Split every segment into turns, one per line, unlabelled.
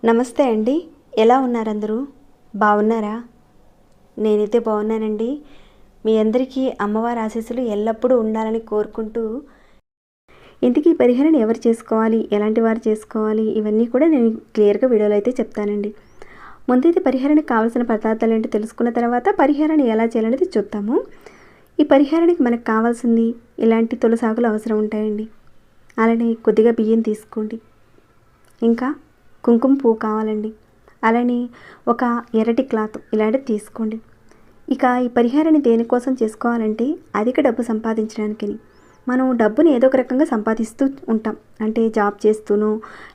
నమస్తే అండి. ఎలా ఉన్నారు అందరూ? బాగున్నారా? నేనైతే బాగున్నానండి. మీ అందరికీ అమ్మవారి ఆశీస్సులు ఎల్లప్పుడూ ఉండాలని కోరుకుంటూ, ఇంతకీ ఈ పరిహారాన్ని ఎవరు చేసుకోవాలి, ఎలాంటి వారు చేసుకోవాలి, ఇవన్నీ కూడా నేను క్లియర్గా వీడియోలో అయితే చెప్తానండి. ముందైతే పరిహారానికి కావాల్సిన పదార్థాలు ఏంటో తెలుసుకున్న తర్వాత పరిహారాన్ని ఎలా చేయాలనేది చూద్దాము. ఈ పరిహారానికి మనకు కావాల్సింది ఇలాంటి తులసాకులు అవసరం ఉంటాయండి. అలానే కొద్దిగా బియ్యం తీసుకోండి. ఇంకా కుంకుమ పువ్వు కావాలండి. అలానే ఒక ఎర్రటి క్లాత్ ఇలాంటిది తీసుకోండి. ఇక ఈ పరిహారాన్ని దేనికోసం చేసుకోవాలంటే అధిక డబ్బు సంపాదించడానికి. మనం డబ్బుని ఏదో ఒక రకంగా సంపాదిస్తూ ఉంటాం. అంటే జాబ్ చేస్తూనో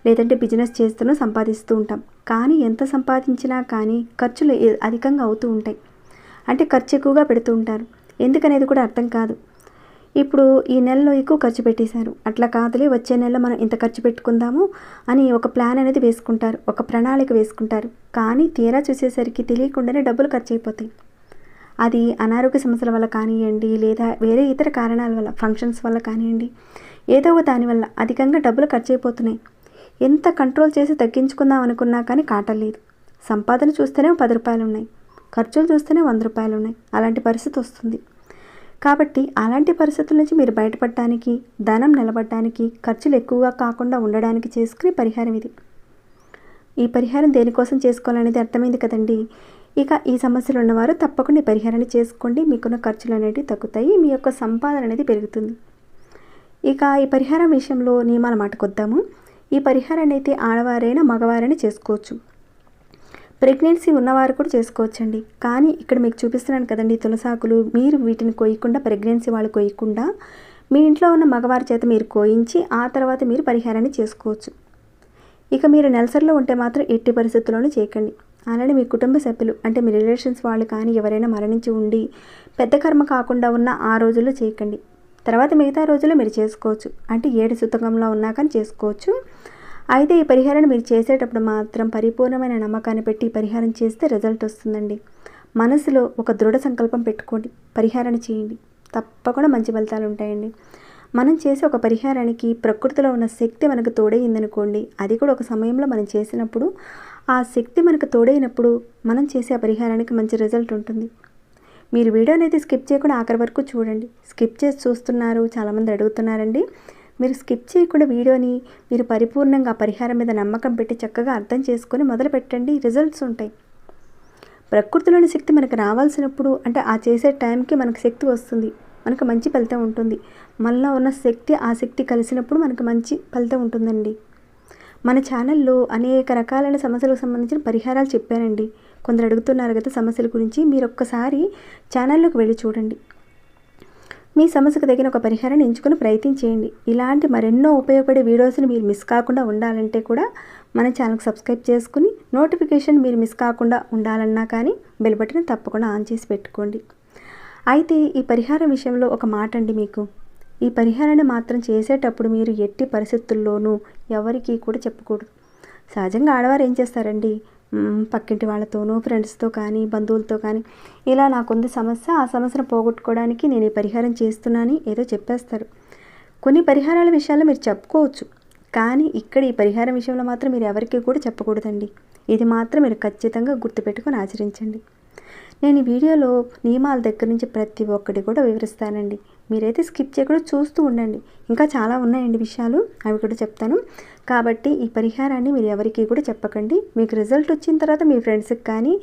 లేదంటే బిజినెస్ చేస్తూనో సంపాదిస్తూ ఉంటాం. కానీ ఎంత సంపాదించినా కానీ ఖర్చులు అధికంగా అవుతూ ఉంటాయి. అంటే ఖర్చు ఎక్కువగా పెడుతూ ఉంటారు. ఎందుకనేది కూడా అర్థం కాదు. ఇప్పుడు ఈ నెలలో ఎక్కువ ఖర్చు పెట్టేశారు, అట్లా కాదులే వచ్చే నెలలో మనం ఇంత ఖర్చు పెట్టుకుందాము అని ఒక ప్లాన్ అనేది వేసుకుంటారు, ఒక ప్రణాళిక వేసుకుంటారు. కానీ తీరా చూసేసరికి తెలియకుండానే డబ్బులు ఖర్చు అయిపోతాయి. అది అనారోగ్య సమస్యల వల్ల కానివ్వండి, లేదా వేరే ఇతర కారణాల వల్ల, ఫంక్షన్స్ వల్ల కానివ్వండి, ఏదో ఒక దానివల్ల అధికంగా డబ్బులు ఖర్చు అయిపోతున్నాయి. ఎంత కంట్రోల్ చేసి తగ్గించుకుందాం అనుకున్నా కానీ కాటలేదు. సంపాదన చూస్తేనే 10 రూపాయలు ఉన్నాయి, ఖర్చులు చూస్తేనే 100 రూపాయలు ఉన్నాయి. అలాంటి పరిస్థితి వస్తుంది. కాబట్టి అలాంటి పరిస్థితుల నుంచి మీరు బయటపడడానికి, ధనం నిలబడడానికి, ఖర్చులు ఎక్కువగా కాకుండా ఉండడానికి చేసుకునే పరిహారం ఇది. ఈ పరిహారం దేనికోసం చేసుకోవాలనేది అర్థమైంది కదండి. ఇక ఈ సమస్యలు ఉన్నవారు తప్పకుండా ఈ పరిహారాన్ని చేసుకోండి. మీకున్న ఖర్చులు అనేవి తగ్గుతాయి, మీ యొక్క సంపాదన అనేది పెరుగుతుంది. ఇక ఈ పరిహారం విషయంలో నియమాల మాటకొద్దాము. ఈ పరిహారాన్ని అయితే ఆడవారైనా మగవారైనా చేసుకోవచ్చు. ప్రెగ్నెన్సీ ఉన్నవారు కూడా చేసుకోవచ్చండి. కానీ ఇక్కడ మీకు చూపిస్తున్నాను కదండి తులసాకులు, మీరు వీటిని కోయకుండా, ప్రెగ్నెన్సీ వాళ్ళు కోయకుండా మీ ఇంట్లో ఉన్న మగవారి చేత మీరు కోయించి ఆ తర్వాత మీరు పరిహారాన్ని చేసుకోవచ్చు. ఇక మీరు నెలసరిలో ఉంటే మాత్రం ఎట్టి పరిస్థితుల్లోనూ చేయకండి. అలానే మీ కుటుంబ సభ్యులు అంటే మీ రిలేషన్స్ వాళ్ళు కానీ ఎవరైనా మరణించి ఉండి పెద్ద కర్మ కాకుండా ఉన్న ఆ రోజుల్లో చేయకండి. తర్వాత మిగతా రోజుల్లో మీరు చేసుకోవచ్చు. అంటే 7 సుతకంలో ఉన్నా కానీ చేసుకోవచ్చు. అయితే ఈ పరిహారాన్ని మీరు చేసేటప్పుడు మాత్రం పరిపూర్ణమైన నమ్మకాన్ని పెట్టి పరిహారం చేస్తే రిజల్ట్ వస్తుందండి. మనసులో ఒక దృఢ సంకల్పం పెట్టుకోండి, పరిహారాన్ని చేయండి, తప్పకుండా మంచి ఫలితాలు ఉంటాయండి. మనం చేసే ఒక పరిహారానికి ప్రకృతిలో ఉన్న శక్తి మనకు తోడైందనుకోండి, అది కూడా ఒక సమయంలో మనం చేసినప్పుడు ఆ శక్తి మనకు తోడైనప్పుడు మనం చేసే ఆ పరిహారానికి మంచి రిజల్ట్ ఉంటుంది. మీరు వీడియోని అయితే స్కిప్ చేయకుండా ఆఖరి వరకు చూడండి. స్కిప్ చేసి చూస్తున్నారు, చాలామంది అడుగుతున్నారండి. మీరు స్కిప్ చేయకుండా వీడియోని మీరు పరిపూర్ణంగా పరిహారం మీద నమ్మకం పెట్టి చక్కగా అర్థం చేసుకొని మొదలు పెట్టండి, రిజల్ట్స్ ఉంటాయి. ప్రకృతిలోని శక్తి మనకు రావాల్సినప్పుడు అంటే ఆ చేసే టైంకి మనకు శక్తి వస్తుంది, మనకు మంచి ఫలితం ఉంటుంది. మనలో ఉన్న శక్తి ఆ శక్తి కలిసినప్పుడు మనకు మంచి ఫలితం ఉంటుందండి. మన ఛానల్లో అనేక రకాలైన సమస్యలకు సంబంధించిన పరిహారాలు చెప్పానండి. కొందరు అడుగుతున్నారు కదా సమస్యల గురించి, మీరు ఒక్కసారి ఛానల్లోకి వెళ్ళి చూడండి. మీ సమస్యకు తగిన ఒక పరిహారాన్ని ఎంచుకొని ప్రయత్నం చేయండి. ఇలాంటి మరెన్నో ఉపయోగపడే వీడియోస్ని మీరు మిస్ కాకుండా ఉండాలంటే కూడా మన ఛానల్కి సబ్స్క్రైబ్ చేసుకుని నోటిఫికేషన్ మీరు మిస్ కాకుండా ఉండాలన్నా కానీ బెల్ బటన్ తప్పకుండా ఆన్ చేసి పెట్టుకోండి. అయితే ఈ పరిహారం విషయంలో ఒక మాట అండి, మీకు ఈ పరిహారాన్ని మాత్రం చేసేటప్పుడు మీరు ఎట్టి పరిస్థితుల్లోనూ ఎవరికీ కూడా చెప్పకూడదు. సహజంగా ఆడవారు ఏం చేస్తారండి, పక్కింటి వాళ్ళతోనూ, ఫ్రెండ్స్తో కానీ, బంధువులతో కానీ ఇలా నాకుంది సమస్య, ఆ సమస్యను పోగొట్టుకోవడానికి నేను ఈ పరిహారం చేస్తున్నాను ఏదో చెప్పేస్తారు. కొన్ని పరిహారాల విషయాల్లో మీరు చెప్పుకోవచ్చు, కానీ ఇక్కడ ఈ పరిహారం విషయంలో మాత్రం మీరు ఎవరికీ కూడా చెప్పకూడదండి. ఇది మాత్రం మీరు ఖచ్చితంగా గుర్తుపెట్టుకొని ఆచరించండి. నేను ఈ వీడియోలో నియమాల దగ్గర నుంచి ప్రతి ఒక్కటి కూడా వివరిస్తానండి. మీరైతే స్కిప్ చేయకుండా చూస్తూ ఉండండి. ఇంకా చాలా ఉన్నాయండి విషయాలు, అవి కూడా చెప్తాను. కాబట్టి ఈ పరిహారాన్ని మీరు ఎవరికీ కూడా చెప్పకండి. మీకు రిజల్ట్ వచ్చిన తర్వాత మీ ఫ్రెండ్స్కి కానీ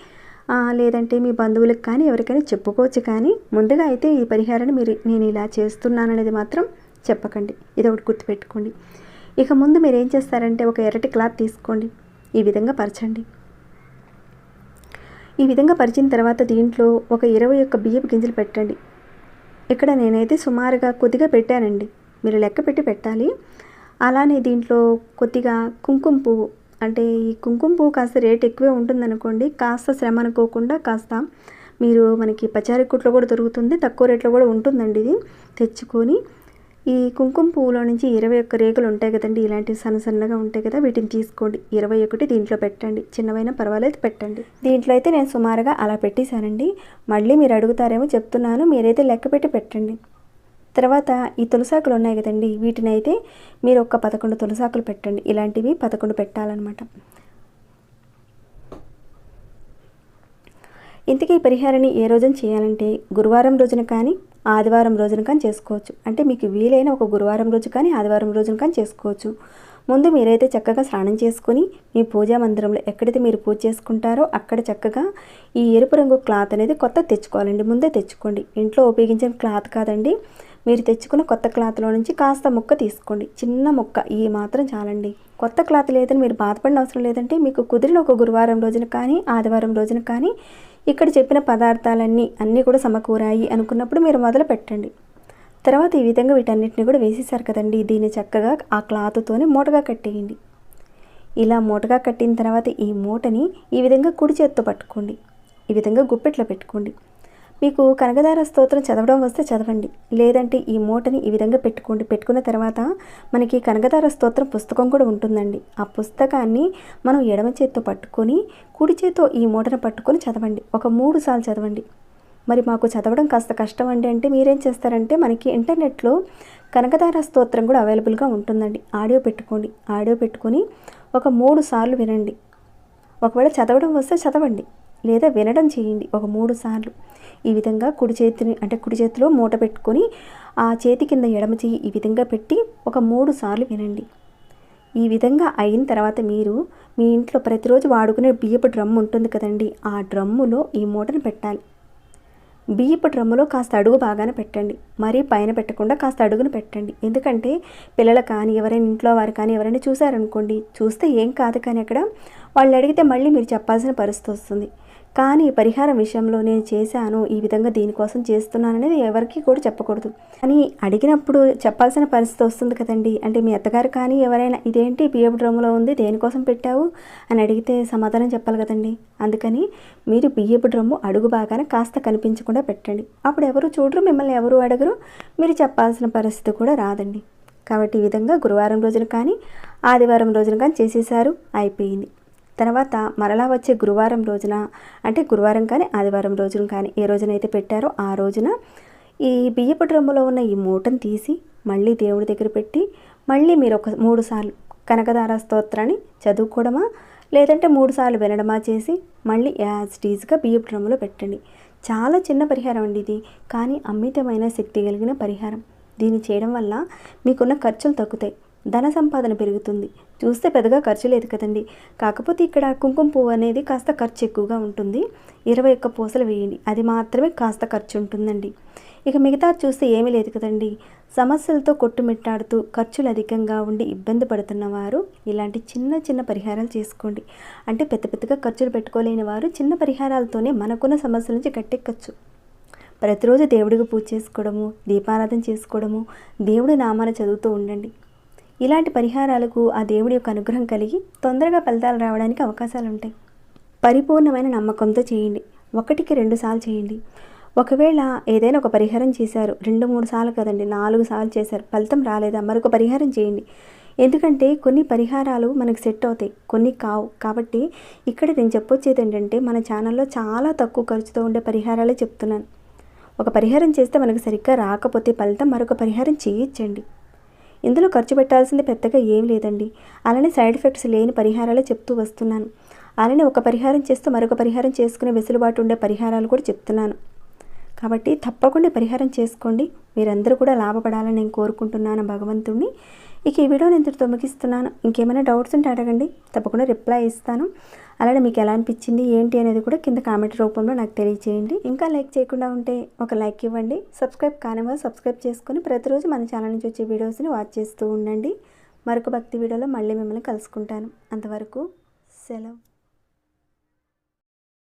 లేదంటే మీ బంధువులకు కానీ ఎవరికైనా చెప్పుకోవచ్చు. కానీ ముందుగా అయితే ఈ పరిహారాన్ని నేను ఇలా చేస్తున్నాననేది మాత్రం చెప్పకండి. ఇది ఒకటి గుర్తుపెట్టుకోండి. ఇక ముందు మీరు ఏం చేస్తారంటే ఒక ఎర్రటి క్లాత్ తీసుకోండి, ఈ విధంగా పరచండి. ఈ విధంగా పరిచిన తర్వాత దీంట్లో ఒక 21 బియ్యపు గింజలు పెట్టండి. ఇక్కడ నేనైతే సుమారుగా కొద్దిగా పెట్టానండి, మీరు లెక్క పెట్టి పెట్టాలి. అలానే దీంట్లో కొద్దిగా కుంకుమ పువ్వు, అంటే ఈ కుంకుమ పువ్వు కాస్త రేట్ ఎక్కువే ఉంటుందనుకోండి, కాస్త శ్రమ అనుకోకుండా కాస్త మీరు మనకి పచారీ కొట్లో కూడా దొరుకుతుంది, తక్కువ రేట్లో కూడా ఉంటుందండి. ఇది తెచ్చుకొని ఈ కుంకుమ పువ్వులో నుంచి 21 రేకులు ఉంటాయి కదండి, ఇలాంటివి సన్నగా ఉంటాయి కదా, వీటిని తీసుకోండి. 21 దీంట్లో పెట్టండి, చిన్నవైనా పర్వాలేదు పెట్టండి. దీంట్లో అయితే నేను సుమారుగా అలా పెట్టేశానండి. మళ్ళీ మీరు అడుగుతారేమో చెప్తున్నాను, మీరైతే లెక్క పెట్టి పెట్టండి. తర్వాత ఈ తులసాకులు ఉన్నాయి కదండి, వీటిని అయితే మీరు ఒక 11 తులసాకులు పెట్టండి. ఇలాంటివి 11 పెట్టాలన్నమాట. ఇంతకీ ఈ పరిహారాన్ని ఏ రోజున చేయాలంటే గురువారం రోజున కానీ ఆదివారం రోజున కానీ చేసుకోవచ్చు. అంటే మీకు వీలైన ఒక గురువారం రోజు కానీ ఆదివారం రోజున కానీ చేసుకోవచ్చు. ముందు మీరైతే చక్కగా స్నానం చేసుకొని మీ పూజా మందిరంలో ఎక్కడైతే మీరు పూజ చేసుకుంటారో అక్కడ చక్కగా ఈ ఎరుపు రంగు క్లాత్ అనేది కొత్త తెచ్చుకోవాలండి. ముందే తెచ్చుకోండి, ఇంట్లో ఉపయోగించిన క్లాత్ కాదండి. మీరు తెచ్చుకున్న కొత్త క్లాత్లో నుంచి కాస్త ముక్క తీసుకోండి, చిన్న ముక్క, ఈ మాత్రం చాలండి. కొత్త క్లాత్ లేదని మీరు బాధపడిన అవసరం లేదంటే మీకు కుదిరిన ఒక గురువారం రోజున కానీ ఆదివారం రోజున కానీ ఇక్కడ చెప్పిన పదార్థాలన్నీ కూడా సమకూరాయి అనుకున్నప్పుడు మీరు మొదలు పెట్టండి. తర్వాత ఈ విధంగా వీటన్నిటిని కూడా వేసేసారు కదండి, దీన్ని చక్కగా ఆ క్లాత్తోనే మూటగా కట్టేయండి. ఇలా మూటగా కట్టిన తర్వాత ఈ మూటని ఈ విధంగా కుడి చేత్తో పట్టుకోండి, ఈ విధంగా గుప్పెట్లో పెట్టుకోండి. మీకు కనకదార స్తోత్రం చదవడం వస్తే చదవండి, లేదంటే ఈ మూటని ఈ విధంగా పెట్టుకోండి. పెట్టుకున్న తర్వాత మనకి కనకదార స్తోత్రం పుస్తకం కూడా ఉంటుందండి. ఆ పుస్తకాన్ని మనం ఎడమ చేత్తో పట్టుకొని కుడి చేత్తో ఈ మూటను పట్టుకొని చదవండి. ఒక 3 సార్లు చదవండి. మరి మాకు చదవడం కాస్త కష్టం అండి అంటే మీరేం చేస్తారంటే మనకి ఇంటర్నెట్లో కనకదార స్తోత్రం కూడా అవైలబుల్గా ఉంటుందండి. ఆడియో పెట్టుకోండి, ఆడియో పెట్టుకొని ఒక 3 సార్లు వినండి. ఒకవేళ చదవడం వస్తే చదవండి, లేదా వినడం చేయండి ఒక 3 సార్లు. ఈ విధంగా కుడి చేతిలో మూట పెట్టుకొని ఆ చేతి కింద ఎడమ చేయి ఈ విధంగా పెట్టి ఒక 3 సార్లు వినండి. ఈ విధంగా అయిన తర్వాత మీరు మీ ఇంట్లో ప్రతిరోజు వాడుకునే బియ్యపు డ్రమ్ము ఉంటుంది కదండి, ఆ డ్రమ్ములో ఈ మూటను పెట్టాలి. బియ్యపు డ్రమ్ములో కాస్త అడుగు బాగానే పెట్టండి, మరీ పైన పెట్టకుండా కాస్త అడుగును పెట్టండి. ఎందుకంటే పిల్లలు కానీ ఎవరైనా ఇంట్లో వారు కానీ ఎవరైనా చూసారనుకోండి, చూస్తే ఏం కాదు, కానీ అక్కడ వాళ్ళు అడిగితే మళ్ళీ మీరు చెప్పాల్సిన పరిస్థితి వస్తుంది. కానీ పరిహారం విషయంలో నేను చేశాను, ఈ విధంగా దీనికోసం చేస్తున్నాను అనేది ఎవరికి కూడా చెప్పకూడదు. కానీ అడిగినప్పుడు చెప్పాల్సిన పరిస్థితి వస్తుంది కదండి. అంటే మీ అత్తగారు కానీ ఎవరైనా ఇదేంటి బియ్యపు డ్రమ్ములో ఉంది, దేనికోసం పెట్టావు అని అడిగితే సమాధానం చెప్పాలి కదండి. అందుకని మీరు బియ్యపు డ్రమ్ము అడుగు బాగానే కాస్త కనిపించకుండా పెట్టండి. అప్పుడు ఎవరు చూడరు, మిమ్మల్ని ఎవరు అడగరు, మీరు చెప్పాల్సిన పరిస్థితి కూడా రాదండి. కాబట్టి ఈ విధంగా గురువారం రోజున కానీ ఆదివారం రోజున కానీ చేసేసారు, అయిపోయింది. తర్వాత మరలా వచ్చే గురువారం రోజున, అంటే గురువారం కానీ ఆదివారం రోజున కానీ ఏ రోజునైతే పెట్టారో ఆ రోజున ఈ బియ్యపు డ్రమ్ములో ఉన్న ఈ మూటను తీసి మళ్ళీ దేవుడి దగ్గర పెట్టి మళ్ళీ మీరు ఒక 3 సార్లు కనకదార స్తోత్రాన్ని చదువుకోవడమా లేదంటే 3 సార్లు వినడమా చేసి మళ్ళీ యాజ్ టీజ్గా బియ్యపు డ్రమ్ములో పెట్టండి. చాలా చిన్న పరిహారం అండి ఇది, కానీ అమితమైన శక్తి కలిగిన పరిహారం. దీన్ని చేయడం వల్ల మీకున్న ఖర్చులు తగ్గుతాయి, ధన సంపాదన పెరుగుతుంది. చూస్తే పెద్దగా ఖర్చు లేదు కదండి. కాకపోతే ఇక్కడ కుంకుమ పువ్వు అనేది కాస్త ఖర్చు ఎక్కువగా ఉంటుంది. 21 పూసలు వేయండి, అది మాత్రమే కాస్త ఖర్చు ఉంటుందండి. ఇక మిగతా చూస్తే ఏమీ లేదు కదండి. సమస్యలతో కొట్టుమిట్టాడుతూ ఖర్చులు అధికంగా ఉండి ఇబ్బంది పడుతున్నవారు ఇలాంటి చిన్న పరిహారాలు చేసుకోండి. అంటే పెద్దగా ఖర్చులు పెట్టుకోలేని వారు చిన్న పరిహారాలతోనే మనకున్న సమస్యల నుంచి గట్టెక్కచ్చు. ప్రతిరోజు దేవుడికి పూజ చేసుకోవడము, దీపారాధన చేసుకోవడము, దేవుడి నామాన్ని చదువుతూ ఉండండి. ఇలాంటి పరిహారాలకు ఆ దేవుడి యొక్క అనుగ్రహం కలిగి తొందరగా ఫలితాలు రావడానికి అవకాశాలు ఉంటాయి. పరిపూర్ణమైన నమ్మకంతో చేయండి, 1కి 2 సార్లు చేయండి. ఒకవేళ ఏదైనా ఒక పరిహారం చేశారు, 2-3 సార్లు కదండి, 4 సార్లు చేశారు, ఫలితం రాలేదా, మరొక పరిహారం చేయండి. ఎందుకంటే కొన్ని పరిహారాలు మనకు సెట్ అవుతాయి, కొన్ని కావు. కాబట్టి ఇక్కడ నేను చెప్పొచ్చేది ఏంటంటే మన ఛానల్లో చాలా తక్కువ ఖర్చుతో ఉండే పరిహారాలే చెప్తున్నాను. ఒక పరిహారం చేస్తే మనకు సరిగ్గా రాకపోతే ఫలితం మరొక పరిహారం చేయొచ్చండి. ఇందులో ఖర్చు పెట్టాల్సింది పెద్దగా ఏం లేదండి. అలానే సైడ్ ఎఫెక్ట్స్ లేని పరిహారాలే చెప్తూ వస్తున్నాను. అలానే ఒక పరిహారం చేస్తూ మరొక పరిహారం చేసుకునే వెసులుబాటు ఉండే పరిహారాలు కూడా చెప్తున్నాను. కాబట్టి తప్పకుండా పరిహారం చేసుకోండి. మీరందరూ కూడా లాభపడాలని నేను కోరుకుంటున్నాను భగవంతుడిని. ఇక ఈ వీడియోని ఇంతటితో ముగిస్తున్నాను. ఇంకేమైనా డౌట్స్ ఉంటే అడగండి, తప్పకుండా రిప్లై ఇస్తాను. అలానే మీకు ఎలా అనిపించింది ఏంటి అనేది కూడా కింద కామెంట్ రూపంలో నాకు తెలియజేయండి. ఇంకా లైక్ చేయకుండా ఉంటే ఒక లైక్ ఇవ్వండి. సబ్స్క్రైబ్ కానివ్వండి, సబ్స్క్రైబ్ చేసుకొని ప్రతిరోజు మన ఛానల్ నుంచి వచ్చే వీడియోస్ని వాచ్ చేస్తూ ఉండండి. మరొక భక్తి వీడియోలో మళ్ళీ మిమ్మల్ని కలుసుకుంటాను. అంతవరకు సెలవు.